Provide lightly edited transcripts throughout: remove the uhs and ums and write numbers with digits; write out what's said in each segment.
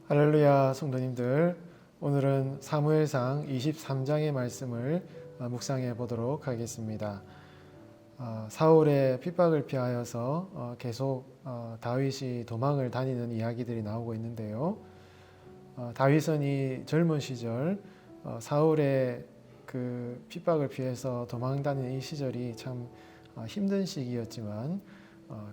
할렐루야 성도님들, 오늘은 사무엘상 23장의 말씀을 묵상해 보도록 하겠습니다. 사울의 핍박을 피하여서 계속 다윗이 도망을 다니는 이야기들이 나오고 있는데요. 다윗은 이 젊은 시절 사울의 그 핍박을 피해서 도망 다니는 이 시절이 참 힘든 시기였지만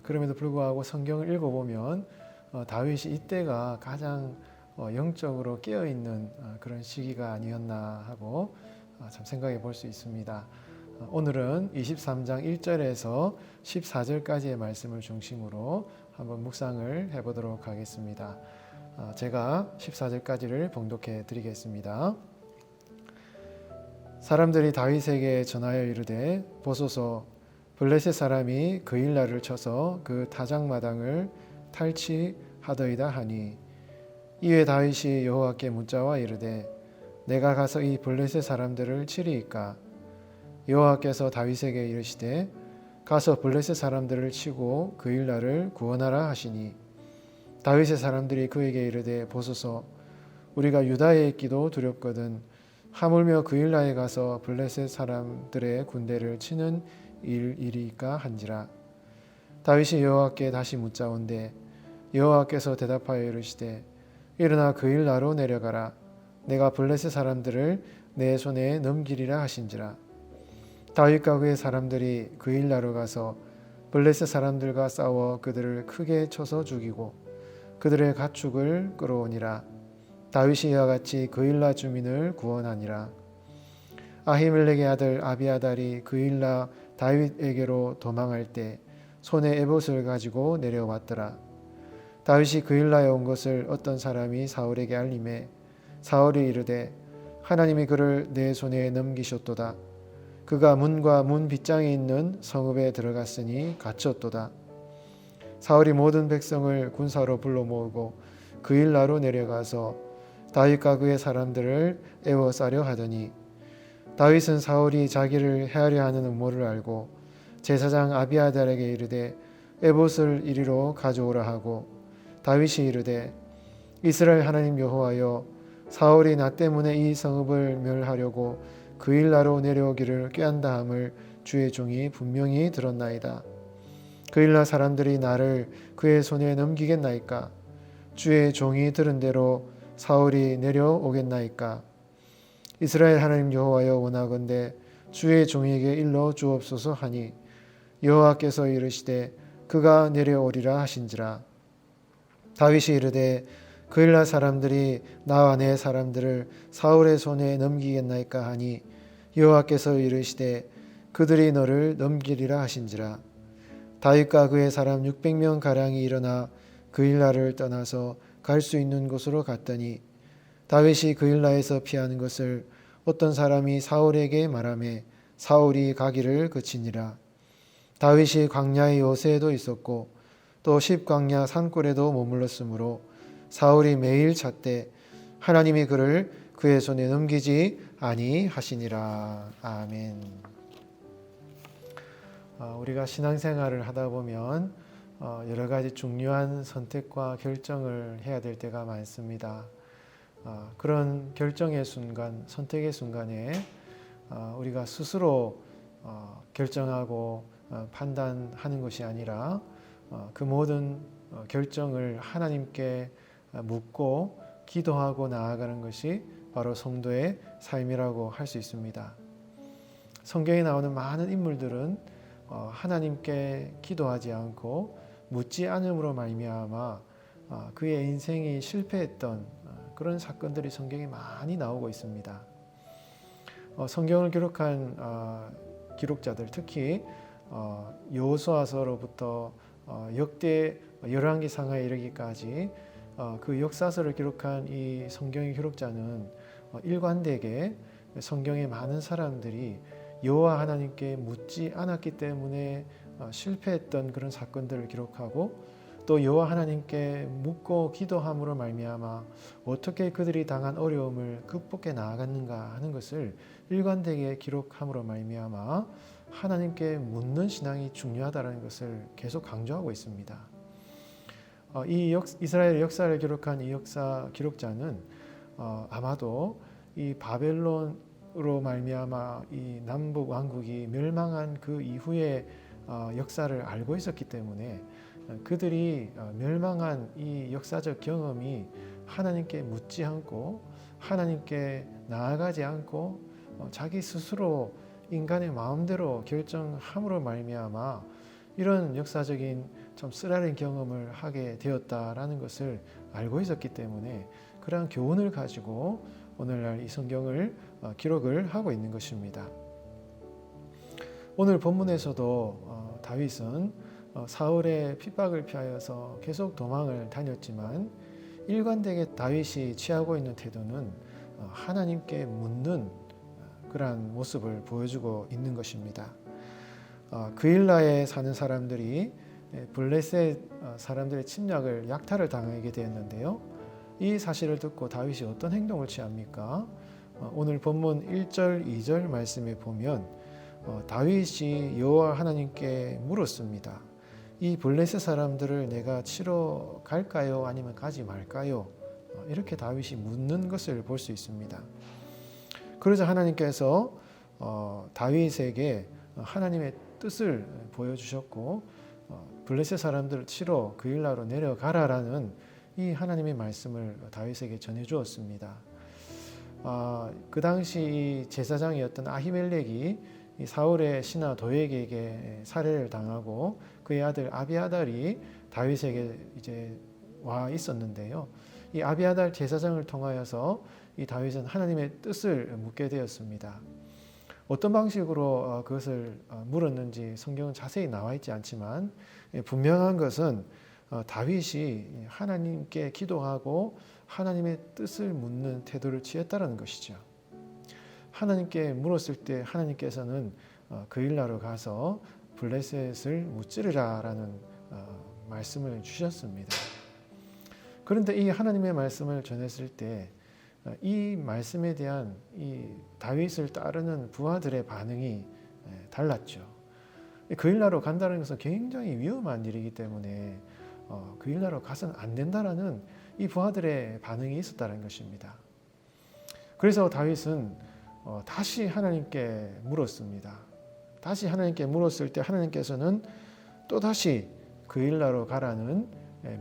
그럼에도 불구하고 성경을 읽어보면 다윗이 이때가 가장 영적으로 깨어있는 그런 시기가 아니었나 하고 참 생각해 볼 수 있습니다. 오늘은 23장 1절에서 14절까지의 말씀을 중심으로 한번 묵상을 해보도록 하겠습니다. 제가 14절까지를 봉독해 드리겠습니다. 사람들이 다윗에게 전하여 이르되, 보소서, 블레셋 사람이 그일라를 쳐서 그 타작마당을 탈취하더이다 하니, 이에 다윗이 여호와께 묻자와 이르되, 내가 가서 이 블레셋 사람들을 치리이까? 여호와께서 다윗에게 이르시되, 가서 블레셋 사람들을 치고 그일라를 구원하라 하시니, 다윗의 사람들이 그에게 이르되, 보소서, 우리가 유다에 있기도 두렵거든 하물며 그일라에 가서 블레셋 사람들의 군대를 치는 일이리까 한지라. 다윗이 여호와께 다시 묻자온대, 여호와께서 대답하여 이르시되, 일어나 그일라로 내려가라. 내가 블레셋 사람들을 내 손에 넘기리라 하신지라. 다윗과 그의 사람들이 그일라로 가서 블레셋 사람들과 싸워 그들을 크게 쳐서 죽이고 그들의 가축을 끌어오니라. 다윗이 이와 같이 그일라 주민을 구원하니라. 아히멜렉의 아들 아비아달이 그일라 다윗에게로 도망할 때 손에 에봇을 가지고 내려왔더라. 다윗이 그일라에 온 것을 어떤 사람이 사울에게 알림해 사울이 이르되, 하나님이 그를 내 손에 넘기셨도다. 그가 문과 문 빗장에 있는 성읍에 들어갔으니 갇혔도다. 사울이 모든 백성을 군사로 불러 모으고 그일라로 내려가서 다윗과 그의 사람들을 애워싸려 하더니, 다윗은 사울이 자기를 해하려 하는 음모를 알고 제사장 아비아달에게 이르되 에봇을 이리로 가져오라 하고, 다윗이 이르되, 이스라엘 하나님 여호와여, 사울이 나 때문에 이 성읍을 멸하려고 그일라로 내려오기를 꾀한다함을 주의 종이 분명히 들었나이다. 그일라 사람들이 나를 그의 손에 넘기겠나이까? 주의 종이 들은 대로 사울이 내려오겠나이까? 이스라엘 하나님 여호와여, 원하건대 주의 종에게 일러 주옵소서 하니, 여호와께서 이르시되 그가 내려오리라 하신지라. 다윗이 이르되, 그일라 사람들이 나와 내 사람들을 사울의 손에 넘기겠나이까 하니, 여호와께서 이르시되 그들이 너를 넘기리라 하신지라. 다윗과 그의 사람 600명 가량이 일어나 그일라를 떠나서 갈 수 있는 곳으로 갔더니, 다윗이 그일라에서 피하는 것을 어떤 사람이 사울에게 말하매 사울이 가기를 그치니라. 다윗이 광야의 요새에도 있었고 또 십광야 산골에도 머물렀으므로 사울이 매일 찾되 하나님이 그를 그의 손에 넘기지 아니하시니라. 아멘. 우리가 신앙생활을 하다 보면 여러 가지 중요한 선택과 결정을 해야 될 때가 많습니다. 그런 결정의 순간, 선택의 순간에 우리가 스스로 결정하고 판단하는 것이 아니라 그 모든 결정을 하나님께 묻고 기도하고 나아가는 것이 바로 성도의 삶이라고 할 수 있습니다. 성경에 나오는 많은 인물들은 하나님께 기도하지 않고 묻지 않음으로 말미암아 그의 인생이 실패했던 그런 사건들이 성경에 많이 나오고 있습니다. 성경을 기록한 기록자들, 특히 여호수아서로부터 역대 열왕기상하에 이르기까지 그 역사서를 기록한 이 성경의 기록자는 일관되게 성경의 많은 사람들이 여호와 하나님께 묻지 않았기 때문에 실패했던 그런 사건들을 기록하고, 또 여호와 하나님께 묻고 기도함으로 말미암아 어떻게 그들이 당한 어려움을 극복해 나아갔는가 하는 것을 일관되게 기록함으로 말미암아 하나님께 묻는 신앙이 중요하다는 것을 계속 강조하고 있습니다. 이스라엘 역사를 기록한 이 역사 기록자는 아마도 이 바벨론으로 말미암아 이 남북 왕국이 멸망한 그 이후의 역사를 알고 있었기 때문에 그들이 멸망한 이 역사적 경험이 하나님께 묻지 않고 하나님께 나아가지 않고 자기 스스로 인간의 마음대로 결정함으로 말미암아 이런 역사적인 좀 쓰라린 경험을 하게 되었다라는 것을 알고 있었기 때문에 그러한 교훈을 가지고 오늘날 이 성경을 기록을 하고 있는 것입니다. 오늘 본문에서도 다윗은 사울의 핍박을 피하여서 계속 도망을 다녔지만 일관되게 다윗이 취하고 있는 태도는 하나님께 묻는 그러한 모습을 보여주고 있는 것입니다. 그일라에 사는 사람들이 블레셋 사람들의 침략을 약탈을 당하게 되었는데요. 이 사실을 듣고 다윗이 어떤 행동을 취합니까? 오늘 본문 1절, 2절 말씀에 보면 다윗이 여호와 하나님께 물었습니다. 이 블레셋 사람들을 내가 치러 갈까요? 아니면 가지 말까요? 이렇게 다윗이 묻는 것을 볼 수 있습니다. 그러자 하나님께서 다윗에게 하나님의 뜻을 보여주셨고 블레셋 사람들을 치러 그일라로 내려가라라는 이 하나님의 말씀을 다윗에게 전해주었습니다. 그 당시 제사장이었던 아히멜렉이 이 사울의 신하 도액에게 살해를 당하고 그의 아들 아비아달이 다윗에게 이제 와 있었는데요. 이 아비아달 제사장을 통하여서 이 다윗은 하나님의 뜻을 묻게 되었습니다. 어떤 방식으로 그것을 물었는지 성경은 자세히 나와 있지 않지만 분명한 것은 다윗이 하나님께 기도하고 하나님의 뜻을 묻는 태도를 취했다는 것이죠. 하나님께 물었을 때 하나님께서는 그일라로 가서 블레셋을 무찌르라라는 말씀을 주셨습니다. 그런데 이 하나님의 말씀을 전했을 때 이 말씀에 대한 이 다윗을 따르는 부하들의 반응이 달랐죠. 그일라로 간다는 것은 굉장히 위험한 일이기 때문에 그일라로 가서는 안 된다라는 이 부하들의 반응이 있었다는 것입니다. 그래서 다윗은 다시 하나님께 물었습니다. 다시 하나님께 물었을 때 하나님께서는 또다시 그일라로 가라는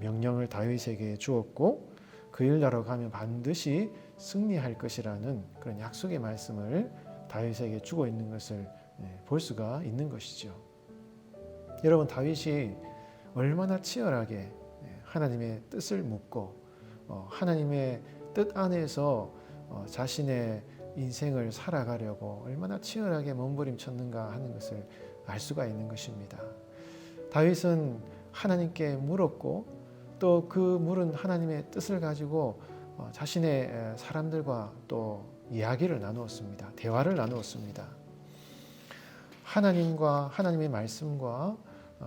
명령을 다윗에게 주었고 그일라로 가면 반드시 승리할 것이라는 그런 약속의 말씀을 다윗에게 주고 있는 것을 볼 수가 있는 것이죠. 여러분, 다윗이 얼마나 치열하게 하나님의 뜻을 묻고 하나님의 뜻 안에서 자신의 인생을 살아가려고 얼마나 치열하게 몸부림쳤는가 하는 것을 알 수가 있는 것입니다. 다윗은 하나님께 물었고 또 그 물은 하나님의 뜻을 가지고 자신의 사람들과 또 이야기를 나누었습니다. 대화를 나누었습니다. 하나님과 하나님의 말씀과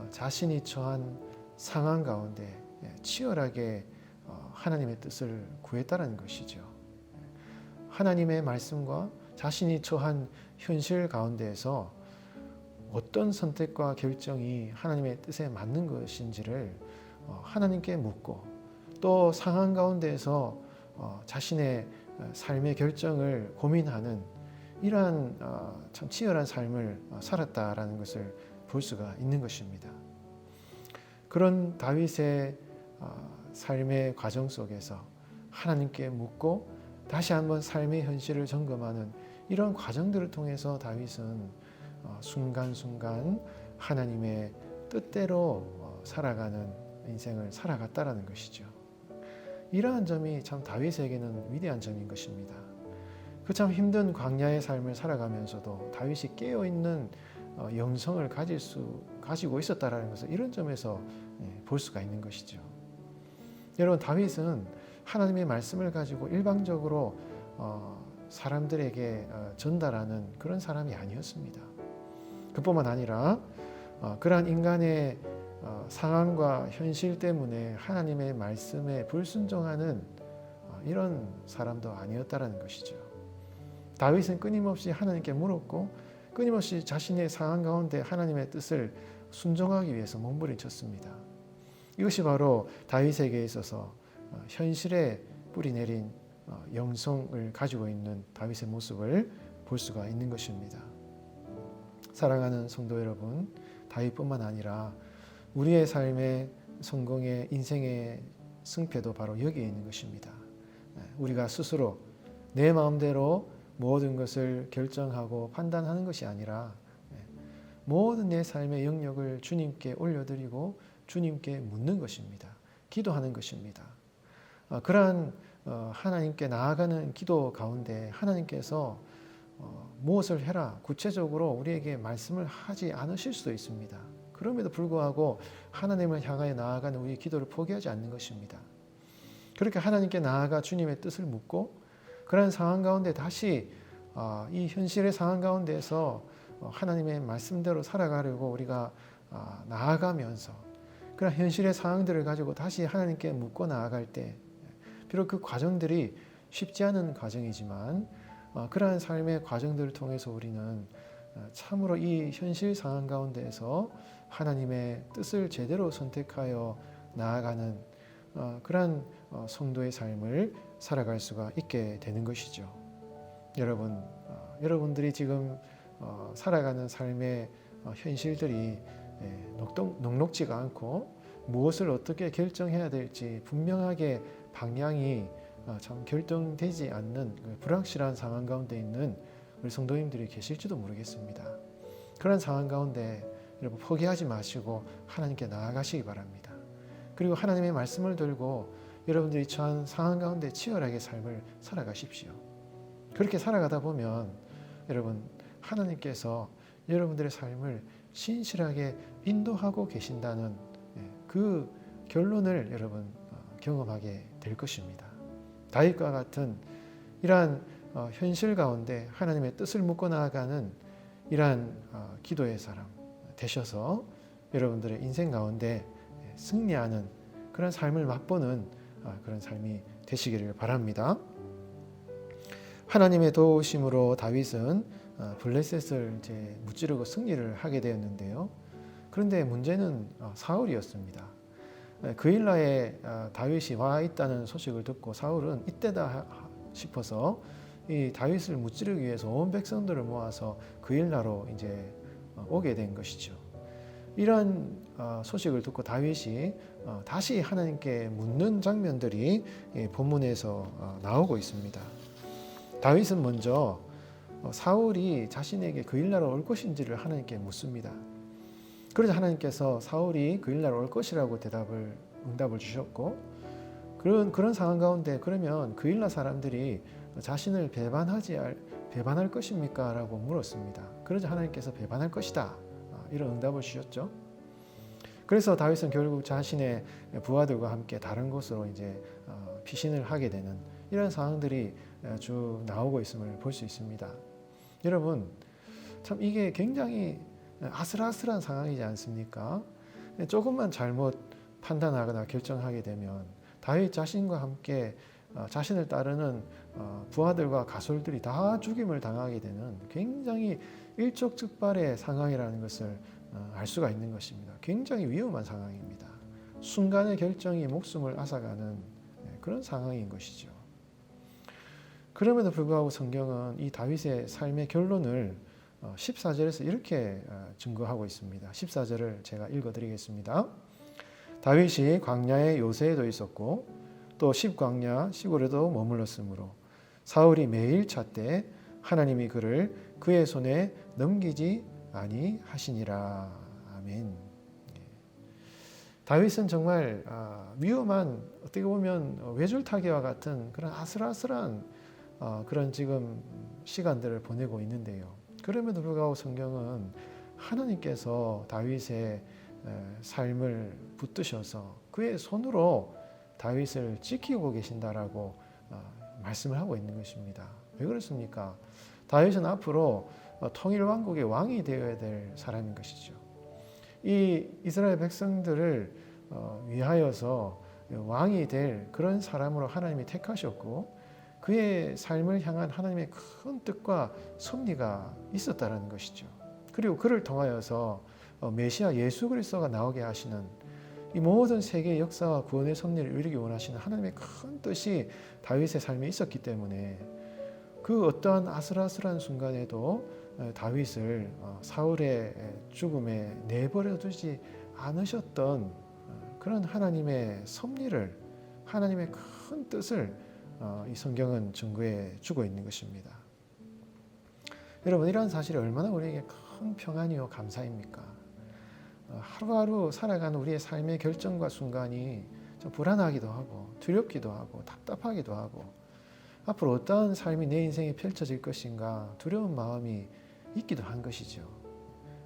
자신이 처한 상황 가운데 치열하게 하나님의 뜻을 구했다는 것이죠. 하나님의 말씀과 자신이 처한 현실 가운데에서 어떤 선택과 결정이 하나님의 뜻에 맞는 것인지를 하나님께 묻고 또 상황 가운데에서 자신의 삶의 결정을 고민하는 이러한 참 치열한 삶을 살았다라는 것을 볼 수가 있는 것입니다. 그런 다윗의 삶의 과정 속에서 하나님께 묻고 다시 한번 삶의 현실을 점검하는 이런 과정들을 통해서 다윗은 순간순간 하나님의 뜻대로 살아가는 인생을 살아갔다라는 것이죠. 이러한 점이 참 다윗에게는 위대한 점인 것입니다. 그 참 힘든 광야의 삶을 살아가면서도 다윗이 깨어있는 영성을 가지고 있었다라는 것을 이런 점에서 볼 수가 있는 것이죠. 여러분, 다윗은 하나님의 말씀을 가지고 일방적으로 사람들에게 전달하는 그런 사람이 아니었습니다. 그뿐만 아니라 그러한 인간의 상황과 현실 때문에 하나님의 말씀에 불순종하는 이런 사람도 아니었다라는 것이죠. 다윗은 끊임없이 하나님께 물었고 끊임없이 자신의 상황 가운데 하나님의 뜻을 순종하기 위해서 몸부림쳤습니다. 이것이 바로 다윗에게 있어서 현실에 뿌리 내린 영성을 가지고 있는 다윗의 모습을 볼 수가 있는 것입니다. 사랑하는 성도 여러분, 다윗뿐만 아니라 우리의 삶의 성공의 인생의 승패도 바로 여기에 있는 것입니다. 우리가 스스로 내 마음대로 모든 것을 결정하고 판단하는 것이 아니라 모든 내 삶의 영역을 주님께 올려드리고 주님께 묻는 것입니다. 기도하는 것입니다. 그러한 하나님께 나아가는 기도 가운데 하나님께서 무엇을 해라 구체적으로 우리에게 말씀을 하지 않으실 수도 있습니다. 그럼에도 불구하고 하나님을 향하여 나아가는 우리의 기도를 포기하지 않는 것입니다. 그렇게 하나님께 나아가 주님의 뜻을 묻고 그런 상황 가운데 다시 이 현실의 상황 가운데에서 하나님의 말씀대로 살아가려고 우리가 나아가면서 그런 현실의 상황들을 가지고 다시 하나님께 묻고 나아갈 때 비록 그 과정들이 쉽지 않은 과정이지만 그러한 삶의 과정들을 통해서 우리는 참으로 이 현실 상황 가운데에서 하나님의 뜻을 제대로 선택하여 나아가는 그러한 성도의 삶을 살아갈 수가 있게 되는 것이죠. 여러분들이 지금 살아가는 삶의 현실들이 녹록지가 않고 무엇을 어떻게 결정해야 될지 분명하게 방향이 참 결정되지 않는 불확실한 상황 가운데 있는 우리 성도님들이 계실지도 모르겠습니다. 그런 상황 가운데 여러분 포기하지 마시고 하나님께 나아가시기 바랍니다. 그리고 하나님의 말씀을 들고 여러분들이 처한 상황 가운데 치열하게 삶을 살아가십시오. 그렇게 살아가다 보면 여러분 하나님께서 여러분들의 삶을 신실하게 인도하고 계신다는 그 결론을 여러분 경험하게 될 것입니다. 다윗과 같은 이러한 현실 가운데 하나님의 뜻을 묻고 나아가는 이러한 기도의 사람 되셔서 여러분들의 인생 가운데 승리하는 그런 삶을 맛보는 그런 삶이 되시기를 바랍니다. 하나님의 도우심으로 다윗은 블레셋을 이제 무찌르고 승리를 하게 되었는데요. 그런데 문제는 사울이었습니다. 그일라에 다윗이 와 있다는 소식을 듣고 사울은 이때다 싶어서 이 다윗을 무찌르기 위해서 온 백성들을 모아서 그일라로 이제 오게 된 것이죠. 이러한 소식을 듣고 다윗이 다시 하나님께 묻는 장면들이 본문에서 나오고 있습니다. 다윗은 먼저 사울이 자신에게 그일라로 올 것인지를 하나님께 묻습니다. 그래서 하나님께서 사울이 그일라로 올 것이라고 응답을 주셨고 그런 상황 가운데 그러면 그일라 사람들이 자신을 배반할 것입니까? 라고 물었습니다. 그러자 하나님께서 배반할 것이다. 이런 응답을 주셨죠. 그래서 다윗은 결국 자신의 부하들과 함께 다른 곳으로 이제 피신을 하게 되는 이런 상황들이 쭉 나오고 있음을 볼 수 있습니다. 여러분, 참 이게 굉장히 아슬아슬한 상황이지 않습니까? 조금만 잘못 판단하거나 결정하게 되면 다윗 자신과 함께 자신을 따르는 부하들과 가솔들이 다 죽임을 당하게 되는 굉장히 일촉즉발의 상황이라는 것을 알 수가 있는 것입니다. 굉장히 위험한 상황입니다. 순간의 결정이 목숨을 앗아가는 그런 상황인 것이죠. 그럼에도 불구하고 성경은 이 다윗의 삶의 결론을 14절에서 이렇게 증거하고 있습니다. 14절을 제가 읽어드리겠습니다. 다윗이 광야의 요새에도 있었고 또 십광야 시골에도 머물렀으므로 사울이 매일 찾되 하나님이 그를 그의 손에 넘기지 아니하시니라. 아멘. 다윗은 정말 위험한 어떻게 보면 외줄타기와 같은 그런 아슬아슬한 그런 지금 시간들을 보내고 있는데요. 그럼에도 불구하고 성경은 하나님께서 다윗의 삶을 붙드셔서 그의 손으로 다윗을 지키고 계신다라고 말씀을 하고 있는 것입니다. 왜 그렇습니까? 다윗은 앞으로 통일 왕국의 왕이 되어야 될 사람인 것이죠. 이 이스라엘 백성들을 위하여서 왕이 될 그런 사람으로 하나님이 택하셨고 그의 삶을 향한 하나님의 큰 뜻과 섭리가 있었다는 것이죠. 그리고 그를 통하여서 메시아 예수 그리스도가 나오게 하시는 이 모든 세계의 역사와 구원의 섭리를 이루기 원하시는 하나님의 큰 뜻이 다윗의 삶에 있었기 때문에 그 어떠한 아슬아슬한 순간에도 다윗을 사울의 죽음에 내버려 두지 않으셨던 그런 하나님의 섭리를, 하나님의 큰 뜻을 이 성경은 증거해 주고 있는 것입니다. 여러분, 이러한 사실이 얼마나 우리에게 큰 평안이요 감사입니까? 하루하루 살아가는 우리의 삶의 결정과 순간이 좀 불안하기도 하고 두렵기도 하고 답답하기도 하고 앞으로 어떠한 삶이 내 인생에 펼쳐질 것인가 두려운 마음이 있기도 한 것이죠.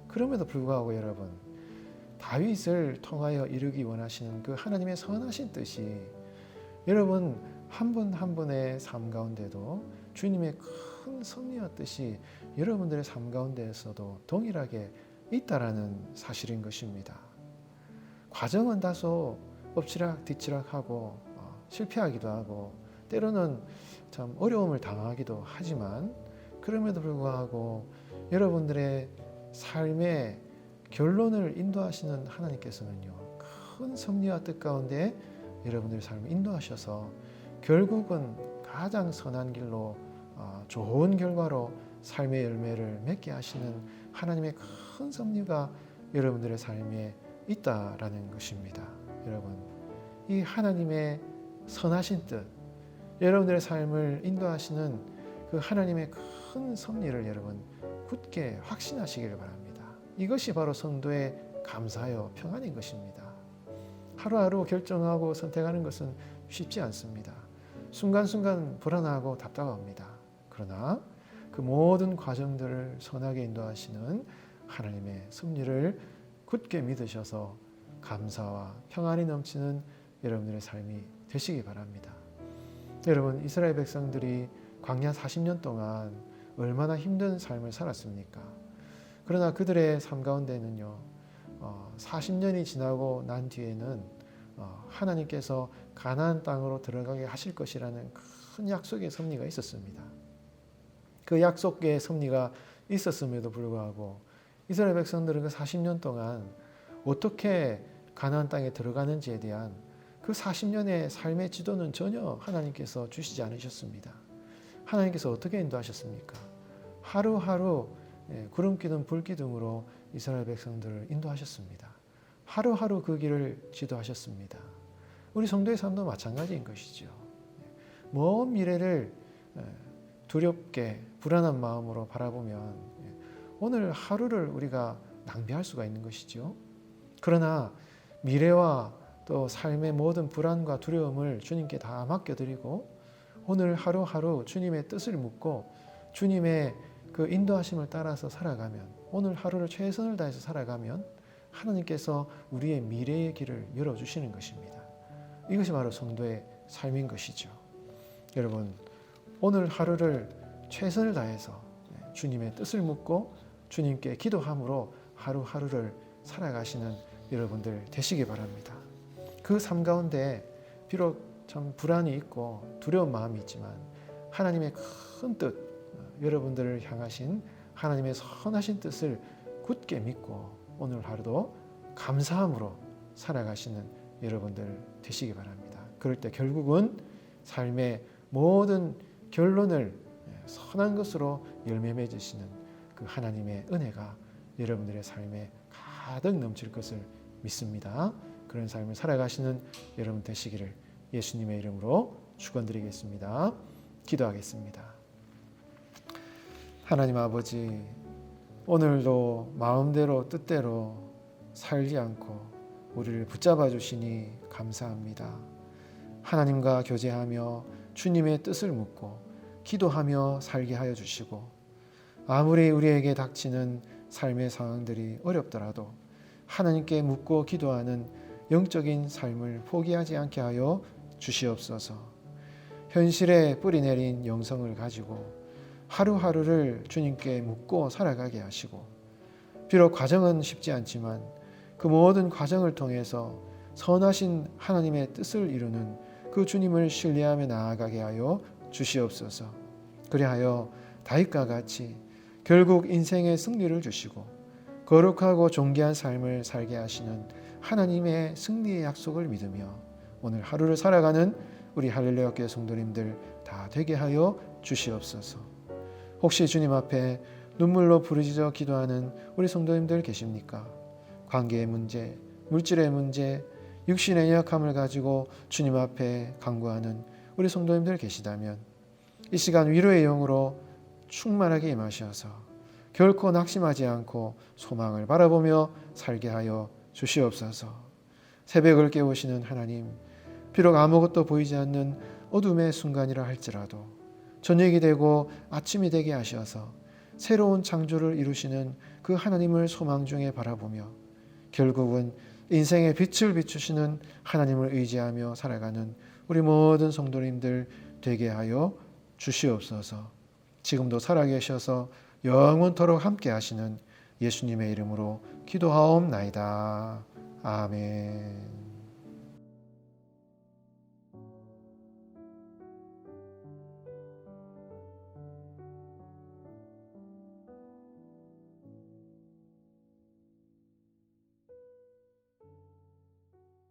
그럼에도 불구하고 여러분, 다윗을 통하여 이루기 원하시는 그 하나님의 선하신 뜻이 여러분 한 분 한 분의 삶 가운데도 주님의 큰 섭리와 뜻이 여러분들의 삶 가운데에서도 동일하게 있다라는 사실인 것입니다. 과정은 다소 엎치락 뒤치락하고 실패하기도 하고 때로는 참 어려움을 당하기도 하지만 그럼에도 불구하고 여러분들의 삶의 결론을 인도하시는 하나님께서는요, 큰 섭리와 뜻 가운데 여러분들의 삶을 인도하셔서 결국은 가장 선한 길로 좋은 결과로 삶의 열매를 맺게 하시는 하나님의 큰 섭리가 여러분들의 삶에 있다라는 것입니다. 여러분, 이 하나님의 선하신 뜻, 여러분들의 삶을 인도하시는 그 하나님의 큰 섭리를 여러분 굳게 확신하시기를 바랍니다. 이것이 바로 성도의 감사요 평안인 것입니다. 하루하루 결정하고 선택하는 것은 쉽지 않습니다. 순간순간 불안하고 답답합니다. 그러나 그 모든 과정들을 선하게 인도하시는 하나님의 섭리를 굳게 믿으셔서 감사와 평안이 넘치는 여러분들의 삶이 되시기 바랍니다. 여러분, 이스라엘 백성들이 광야 40년 동안 얼마나 힘든 삶을 살았습니까? 그러나 그들의 삶 가운데는요, 40년이 지나고 난 뒤에는 하나님께서 가나안 땅으로 들어가게 하실 것이라는 큰 약속의 섭리가 있었습니다. 그 약속의 섭리가 있었음에도 불구하고 이스라엘 백성들은 그 40년 동안 어떻게 가나안 땅에 들어가는지에 대한 그 40년의 삶의 지도는 전혀 하나님께서 주시지 않으셨습니다. 하나님께서 어떻게 인도하셨습니까? 하루하루 구름 기둥 불 기둥으로 이스라엘 백성들을 인도하셨습니다. 하루하루 그 길을 지도하셨습니다. 우리 성도의 삶도 마찬가지인 것이죠. 먼 미래를 두렵게 불안한 마음으로 바라보면 오늘 하루를 우리가 낭비할 수가 있는 것이죠. 그러나 미래와 또 삶의 모든 불안과 두려움을 주님께 다 맡겨드리고 오늘 하루하루 주님의 뜻을 묻고 주님의 그 인도하심을 따라서 살아가면, 오늘 하루를 최선을 다해서 살아가면 하나님께서 우리의 미래의 길을 열어주시는 것입니다. 이것이 바로 성도의 삶인 것이죠. 여러분, 오늘 하루를 최선을 다해서 주님의 뜻을 묻고 주님께 기도함으로 하루하루를 살아가시는 여러분들 되시기 바랍니다. 그 삶 가운데 비록 참 불안이 있고 두려운 마음이 있지만 하나님의 큰 뜻, 여러분들을 향하신 하나님의 선하신 뜻을 굳게 믿고 오늘 하루도 감사함으로 살아가시는 여러분들 되시기 바랍니다. 그럴 때 결국은 삶의 모든 결론을 선한 것으로 열매 맺으시는 그 하나님의 은혜가 여러분들의 삶에 가득 넘칠 것을 믿습니다. 그런 삶을 살아가시는 여러분 되시기를 예수님의 이름으로 축원드리겠습니다. 기도하겠습니다. 하나님 아버지, 오늘도 마음대로 뜻대로 살지 않고 우리를 붙잡아 주시니 감사합니다. 하나님과 교제하며 주님의 뜻을 묻고 기도하며 살게 하여 주시고 아무리 우리에게 닥치는 삶의 상황들이 어렵더라도 하나님께 묻고 기도하는 영적인 삶을 포기하지 않게 하여 주시옵소서. 현실에 뿌리내린 영성을 가지고 하루하루를 주님께 묻고 살아가게 하시고 비록 과정은 쉽지 않지만 그 모든 과정을 통해서 선하신 하나님의 뜻을 이루는 그 주님을 신뢰하며 나아가게 하여 주시옵소서. 그리하여 다윗과 같이 결국 인생의 승리를 주시고 거룩하고 존귀한 삶을 살게 하시는 하나님의 승리의 약속을 믿으며 오늘 하루를 살아가는 우리 할렐루야 교회 성도님들 다 되게 하여 주시옵소서. 혹시 주님 앞에 눈물로 부르짖어 기도하는 우리 성도님들 계십니까? 관계의 문제, 물질의 문제, 육신의 연약함을 가지고 주님 앞에 간구하는 우리 성도님들 계시다면 이 시간 위로의 영으로 충만하게 임하셔서 결코 낙심하지 않고 소망을 바라보며 살게 하여 주시옵소서. 새벽을 깨우시는 하나님, 비록 아무것도 보이지 않는 어둠의 순간이라 할지라도 저녁이 되고 아침이 되게 하셔서 새로운 창조를 이루시는 그 하나님을 소망 중에 바라보며 결국은 인생의 빛을 비추시는 하나님을 의지하며 살아가는 우리 모든 성도님들 되게 하여 주시옵소서. 지금도 살아계셔서 영원토록 함께 하시는 예수님의 이름으로 기도하옵나이다. 아멘.